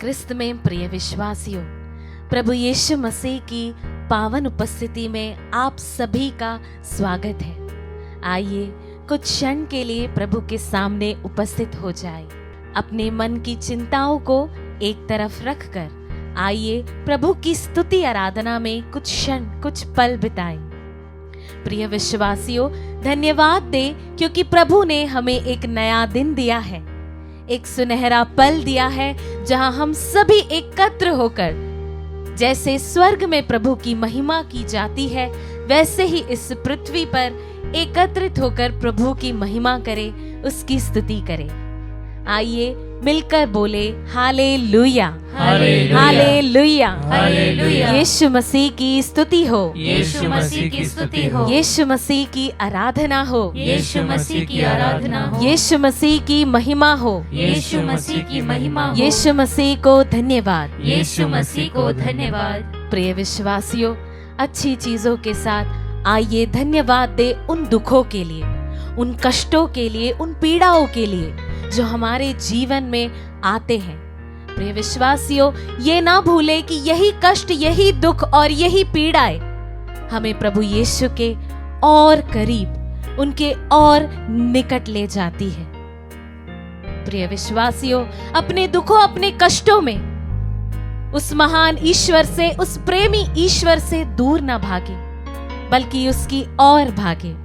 ख्रिस्त में प्रिय विश्वासियों, प्रभु यीशु मसीह की पावन उपस्थिति में आप सभी का स्वागत है। आइए कुछ क्षण के लिए प्रभु के सामने उपस्थित हो जाए। अपने मन की चिंताओं को एक तरफ रखकर आइए प्रभु की स्तुति आराधना में कुछ क्षण कुछ पल बिताएं। प्रिय विश्वासियों, धन्यवाद दे क्योंकि प्रभु ने हमें एक नया दिन दिया है, एक सुनहरा पल दिया है जहां हम सभी एकत्र होकर जैसे स्वर्ग में प्रभु की महिमा की जाती है वैसे ही इस पृथ्वी पर एकत्रित होकर प्रभु की महिमा करें, उसकी स्तुति करें। आइए मिलकर बोले हालेलुया, हालेलुया, हालेलुया। यीशु मसीह की स्तुति हो, यीशु मसीह की स्तुति हो, यीशु मसीह की आराधना हो, यीशु मसीह की आराधना हो, यीशु मसीह की महिमा हो, यीशु मसीह की महिमा हो, यीशु मसीह को धन्यवाद, यीशु मसीह को धन्यवाद। प्रिय विश्वासियों, अच्छी चीजों के साथ आइए धन्यवाद दे उन दुखों के लिए, उन कष्टों के लिए, उन पीड़ाओं के लिए जो हमारे जीवन में आते हैं। प्रिय विश्वासियों, ये ना भूले कि यही कष्ट, यही दुख और यही पीड़ाएं हमें प्रभु यीशु के और करीब, उनके और निकट ले जाती है। प्रिय विश्वासियों, अपने दुखों, अपने कष्टों में उस महान ईश्वर से, उस प्रेमी ईश्वर से दूर ना भागे बल्कि उसकी ओर भागे।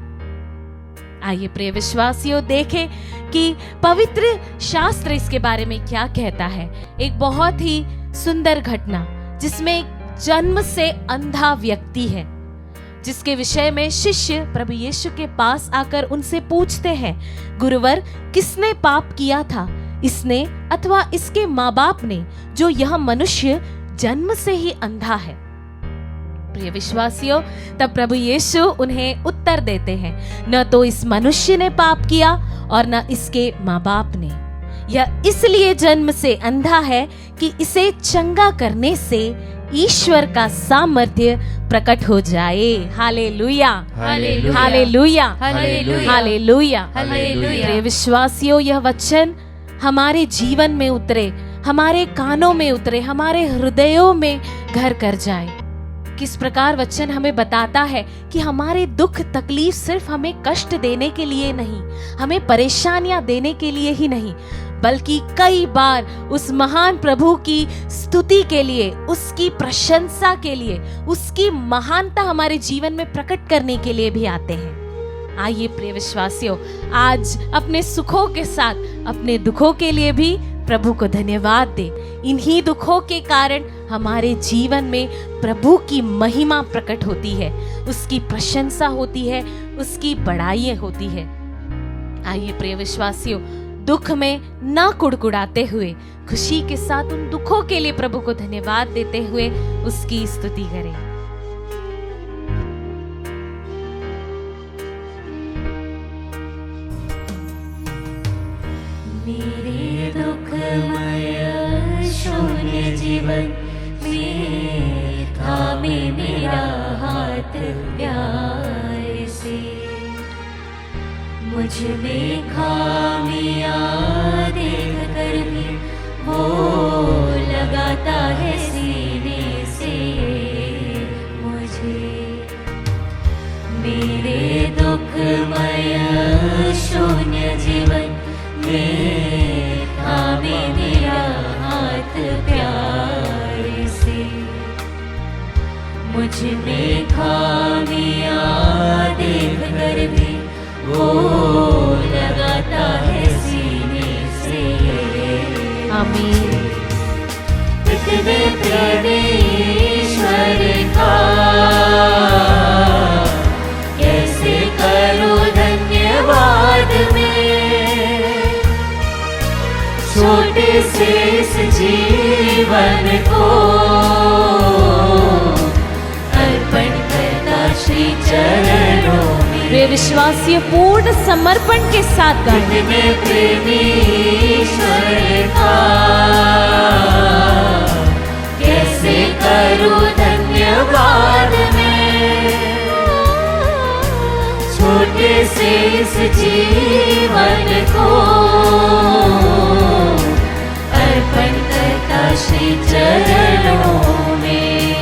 आइए प्रिय विश्वासियों, देखें कि पवित्र शास्त्र इसके बारे में क्या कहता है। एक बहुत ही सुंदर घटना जिसमें एक जन्म से अंधा व्यक्ति है, जिसके विषय में शिष्य प्रभु यीशु के पास आकर उनसे पूछते हैं, गुरुवर, किसने पाप किया था, इसने अथवा इसके माँ बाप ने, जो यह मनुष्य जन्म से ही अंधा है? प्रिय विश्वासियों, तब प्रभु यीशु उन्हें उत्तर देते हैं, न तो इस मनुष्य ने पाप किया और न इसके माँ बाप ने। यह इसलिए जन्म से अंधा है कि इसे चंगा करने से ईश्वर का सामर्थ्य प्रकट हो जाए। Hallelujah, hallelujah, hallelujah, hallelujah, hallelujah. Hallelujah. प्रिय विश्वासियों, यह वचन हमारे जीवन में उतरे, हमारे कानों में उतरे, हमारे हृदयों में घर कर जाए। किस प्रकार वचन हमें बताता है कि हमारे दुख तकलीफ सिर्फ हमें कष्ट देने के लिए नहीं, हमें परेशानियां देने के लिए ही नहीं, बल्कि कई बार उस महान प्रभु की स्तुति के लिए, उसकी प्रशंसा के लिए, उसकी महानता हमारे जीवन में प्रकट करने के लिए भी आते हैं। आइए प्रिय विश्वासियों, आज अपने सुखों के साथ अपने दुखों के लिए भी प्रभु को धन्यवाद दे। इन्हीं दुखों के कारण हमारे जीवन में प्रभु की महिमा प्रकट होती है, उसकी प्रशंसा होती है, उसकी बड़ाई होती है। आइए प्रिय विश्वासियों, दुख में ना कुड़कुड़ाते हुए खुशी के साथ उन दुखों के लिए प्रभु को धन्यवाद देते हुए उसकी स्तुति करें। मेरे दुखमय शून्य जीवन में थामे मेरा हाथ प्यार से, मुझ में खामियां देख कर भी वो लगाता है सीने से मुझे। मेरे दुखमय शून्य जीवन में थामे मेरा हाथ प्यार से, मुझ में खामियां देख कर भी वो लगाता है सीने से। आमीन। इतने प्रेमी ईश्वर का कैसे करूं धन्यवाद मैं, छोटे से इस जीवन को अर्पण करता श्री चरणों में। वे विश्वासियों, पूर्ण समर्पण के साथ गाएं। इतने प्रेमी ईश्वर का कैसे करूं धन्यवाद मैं, छोटे से इस जीवन को अर्पण करता श्री चरणों में।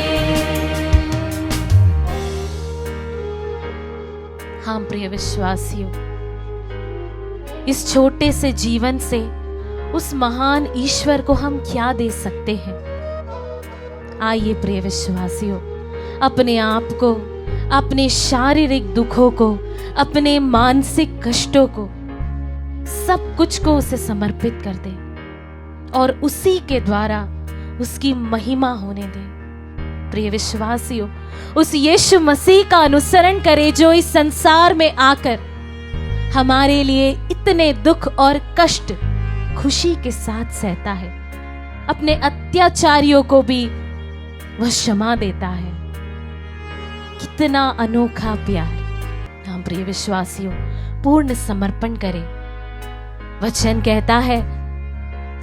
हाँ प्रिय विश्वासियों, इस छोटे से जीवन से उस महान ईश्वर को हम क्या दे सकते हैं? आइए प्रिय विश्वासियों, अपने आप को, अपने शारीरिक दुखों को, अपने मानसिक कष्टों को, सब कुछ को उसे समर्पित कर दें और उसी के द्वारा उसकी महिमा होने दें। प्रिय विश्वासियों, उस यीशु मसीह का अनुसरण करें जो इस संसार में आकर हमारे लिए इतने दुख और कष्ट खुशी के साथ सहता है। अपने अत्याचारियों को भी वह क्षमा देता है। कितना अनोखा प्यार। हाँ प्रिय विश्वासियों, पूर्ण समर्पण करें। वचन कहता है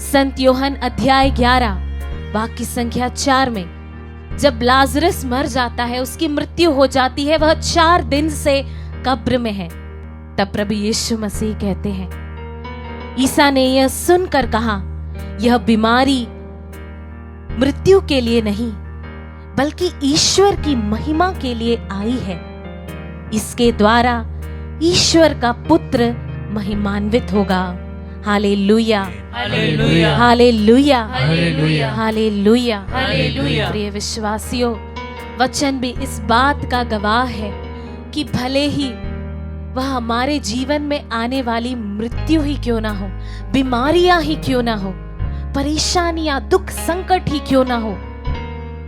संत यूहन्ना अध्याय 11 वाक्य संख्या 4 में, जब लाजरस मर जाता है, उसकी मृत्यु हो जाती है, वह 4 दिन से कब्र में है, तब प्रभु यीशु मसीह कहते हैं, ईसा ने यह सुनकर कहा, यह बीमारी मृत्यु के लिए नहीं बल्कि ईश्वर की महिमा के लिए आई है। इसके द्वारा ईश्वर का पुत्र महिमान्वित होगा। Hallelujah, hallelujah, hallelujah, hallelujah, hallelujah, hallelujah. प्रिय विश्वासियों, वचन भी इस बात का गवाह है कि भले ही वह हमारे जीवन में आने वाली मृत्यु ही क्यों ना हो, बीमारियां ही क्यों ना हो, परेशानियां, दुख, संकट ही क्यों ना हो,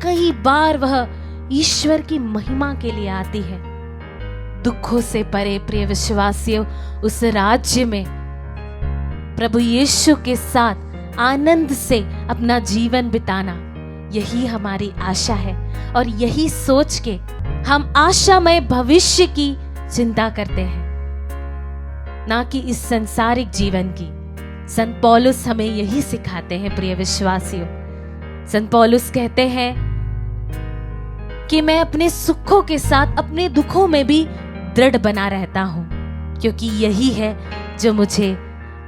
कई बार वह ईश्वर की महिमा के लिए आती है। दुखों से परे प्रिय विश्वासियों, उस राज्य में प्रभु यीशु के साथ आनंद से अपना जीवन बिताना, यही हमारी आशा है। और यही सोच के हम आशामय भविष्य की चिंता करते हैं, ना कि इस संसारिक जीवन की। संत पौलुस हमें यही सिखाते हैं प्रिय विश्वासियों। संत पौलुस कहते हैं कि मैं अपने सुखों के साथ अपने दुखों में भी दृढ़ बना रहता हूं, क्योंकि यही है जो मुझे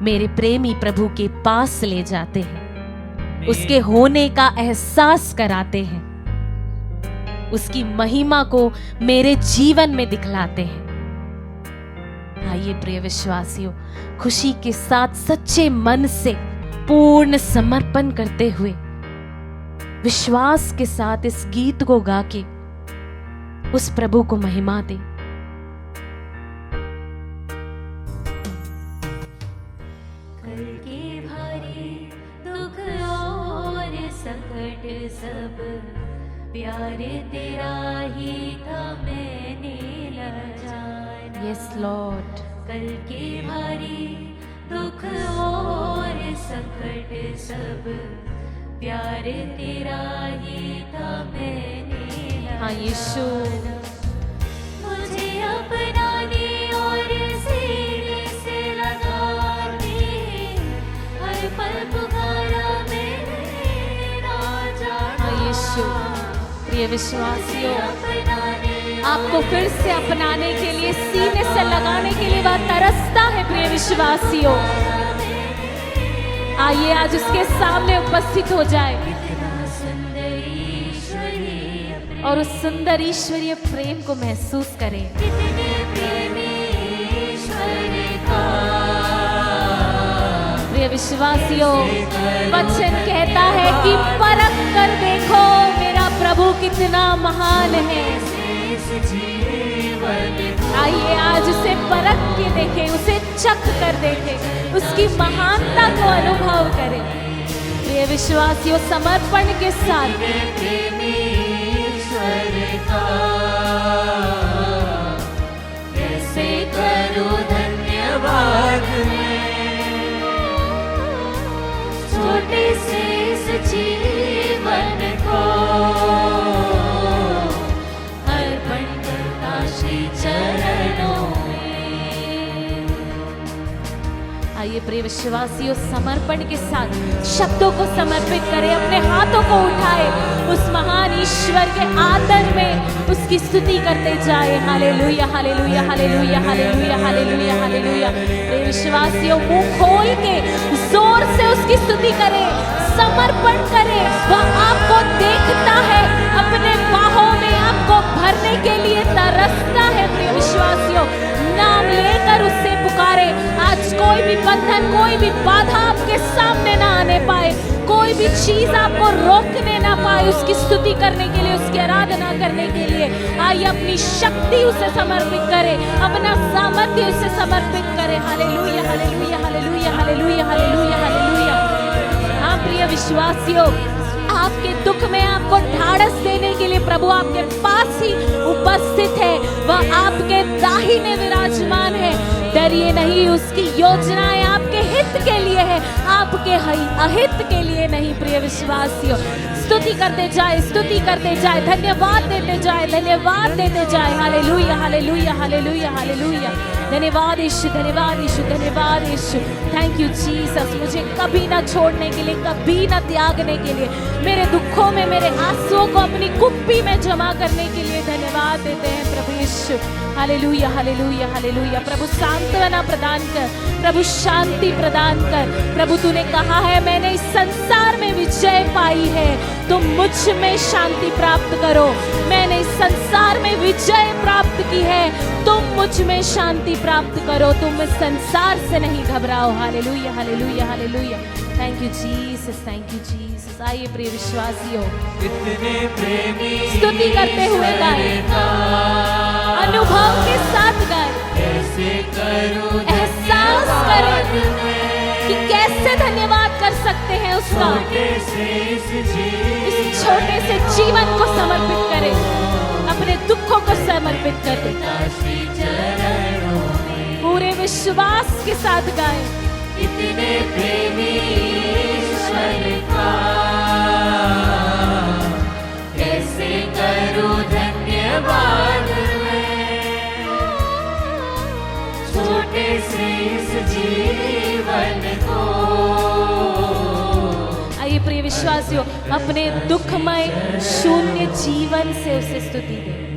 मेरे प्रेमी प्रभु के पास ले जाते हैं, उसके होने का एहसास कराते हैं, उसकी महिमा को मेरे जीवन में दिखलाते हैं। आइए प्रिय विश्वासियों, खुशी के साथ सच्चे मन से पूर्ण समर्पण करते हुए विश्वास के साथ इस गीत को गा के उस प्रभु को महिमा दे। कल के भारी दुख और संकट सब प्यारे तेरा ही था, मैंने न जाना। Yes Lord. कल के भारी दुख और संकट सब प्यारे तेरा ही था, मैंने न हाँ यीशु, जाना। मुझे अपनाने और सीने से लगाने, हर पल पुकारा मैंने ना जाना। हाँ यीशु। प्रिय विश्वासियों, अपनाने आपको फिर से अपनाने के लिए, सीने से लगाने के लिए वह तरसता है। प्रिय विश्वासियों, आइए आज उसके सामने उपस्थित हो जाए सुंदर ईश्वरीय और उस सुंदर ईश्वरीय प्रेम को महसूस करें। कितने प्रेमी ईश्वर का। प्रिय विश्वासियों, वचन कहता है कि परख कर देखो मेरा प्रभु कितना महान है। आइए आज उसे परख के देखें, उसे चख कर देखें, उसकी महानता को अनुभव करें। प्रिय विश्वासियों, समर्पण के साथ प्रेमी ईश्वर का कैसे करूं धन्यवाद मैं, छोटे से इस जीवन को अर्पण करता श्री चरणों में। आइए प्रिय विश्वासियों, समर्पण के साथ शब्दों को समर्पित करें, अपने हाथों को उठाए, उस महान ईश्वर के आदर में उसकी स्तुति करते जाए। Hallelujah, hallelujah, hallelujah, hallelujah, hallelujah, hallelujah. प्रिय विश्वासियों, मुंह खोल के जोर से उसकी स्तुति करें, समर्पण करें, वह आपको देखता है, अपने बाहों में आपको भरने के लिए तरसता है। प्रिय विश्वासियों, नाम लेकर उससे पुकारे। आज कोई भी बंधन, कोई भी बाधा आपके सामने ना आने पाए, कोई भी चीज आपको रोकने ना पाए उसकी स्तुति करने के लिए, उसकी आराधना करने के लिए। आइए अपनी शक्ति उसे समर्पित करें, अपना सामर्थ्य उसे समर्पित करें। Hallelujah, hallelujah, hallelujah, hallelujah, hallelujah, hallelujah. हाँ प्रिय विश्वासियों, आपके दुख में आपको ढाढ़स देने के लिए प्रभु आपके पास ही उपस्थित है। वह आपके दाहिने विराजमान है। डरिए नहीं, उसकी योजनाएं आपके हित के लिए है, आपके अहित के लिए नहीं। प्रिय विश्वासियों, स्तुति करते जाए, स्तुति करते जाए, धन्यवाद देते जाए, धन्यवाद देते जाए। Hallelujah, hallelujah, hallelujah, hallelujah. धन्यवाद यीशु, धन्यवाद यीशु, धन्यवाद यीशु। थैंक यू जीसस, मुझे कभी ना छोड़ने के लिए, कभी ना त्यागने के लिए, मेरे दुखों में मेरे आंसुओं को अपनी कुप्पी में जमा करने के लिए धन्यवाद देते हैं प्रभु यीशु। Hallelujah, hallelujah, hallelujah. प्रभु सांत्वना प्रदान कर, प्रभु शांति प्रदान कर। प्रभु तूने कहा है मैंने इस संसार में विजय पाई है, तुम मुझ में शांति प्राप्त करो। मैंने इस संसार में विजय प्राप्त की है, तुम मुझ में शांति प्राप्त करो। तुम इस संसार से नहीं घबराओ। Hallelujah, hallelujah, hallelujah. Thank you Jesus, thank you Jesus. आइए प्रिय विश्वासियों, इतने प्रेमी स्तुति करते हुए गाएं, अनुभव के साथ गाएं, कैसे करूं एहसास करें कि कैसे धन्यवाद कर सकते हैं उसका। इस छोटे से जीवन को समर्पित करें, अपने दुखों को समर्पित करें, पूरे विश्वास के साथ गाएं। इतने प्रेमी ईश्वर का कैसे करूं धन्यवाद मैं, छोटे से इस जीवन को। आइए प्रिय विश्वासियों, अपने दुखमय शून्य जीवन से उसे स्तुति दें।